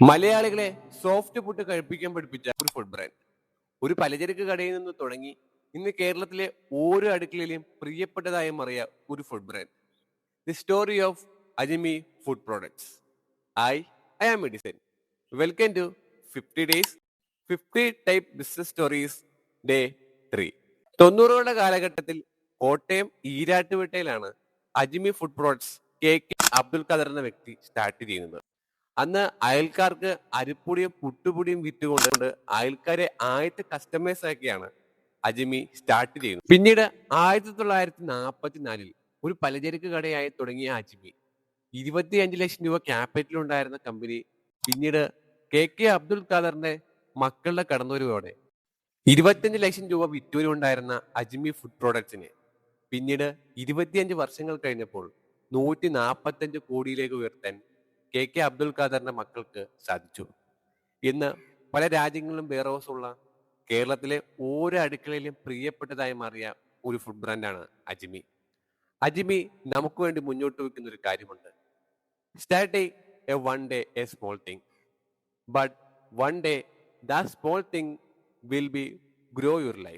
മലയാളികളെ soft food കഴിപ്പിക്കാൻ പഠിപ്പിച്ച ഒരു ഫുഡ് ബ്രാൻഡ്. ഒരു പലചരക്ക് കടയിൽ നിന്ന് തുടങ്ങി ഇന്ന് കേരളത്തിലെ ഓരോ അടുക്കളയിലെയും പ്രിയപ്പെട്ടതായി മാറിയ ഒരു food brand. The story of Ajimi food products. I am medicine. Welcome to 50 days 50 type business stories day 3. 90കളുടെ കാലഘട്ടത്തിൽ കോട്ടയം ഈരാട്ടുപേട്ടയിലാണ് Ajimi food products KK Abdul Khader എന്ന വ്യക്തി സ്റ്റാർട്ട് ചെയ്യുന്നത്. അന്ന് അയൽക്കാർക്ക് അരിപ്പൊടിയും പുട്ടുപൊടിയും വിറ്റുകൊണ്ട് അയൽക്കാരെ ആദ്യത്തെ കസ്റ്റമേഴ്സ് ആക്കിയാണ് അജിമി സ്റ്റാർട്ട് ചെയ്യുന്നത്. പിന്നീട് 1944 ഒരു പലചരക്ക് കടയായി തുടങ്ങിയ അജിമി 25 ലക്ഷം രൂപ ക്യാപിറ്റൽ ഉണ്ടായിരുന്ന കമ്പനി പിന്നീട് KK അബ്ദുൽ ഖാദറിന്റെ മക്കളുടെ കടന്നുവരവോടെ 25 ലക്ഷം രൂപ വിറ്റൂരുണ്ടായിരുന്ന അജിമി ഫുഡ് പ്രോഡക്ട്സിനെ പിന്നീട് 25 വർഷങ്ങൾ കഴിഞ്ഞപ്പോൾ 145 കോടിയിലേക്ക് ഉയർത്താൻ KK അബ്ദുൽ ഖാദറിന്റെ മക്കൾക്ക് സാധിച്ചു. ഇന്ന് പല രാജ്യങ്ങളിലും വെയർ ഹൗസ് ഉള്ള കേരളത്തിലെ ഓരോ അടുക്കളയിലും പ്രിയപ്പെട്ടതായി മാറിയ ഒരു ഫുഡ് ബ്രാൻഡാണ് അജിമി. അജിമി നമുക്ക് വേണ്ടി മുന്നോട്ട് വെക്കുന്ന ഒരു കാര്യമുണ്ട്. Starting A one day A small thing, but one day that small thing will be grow your life.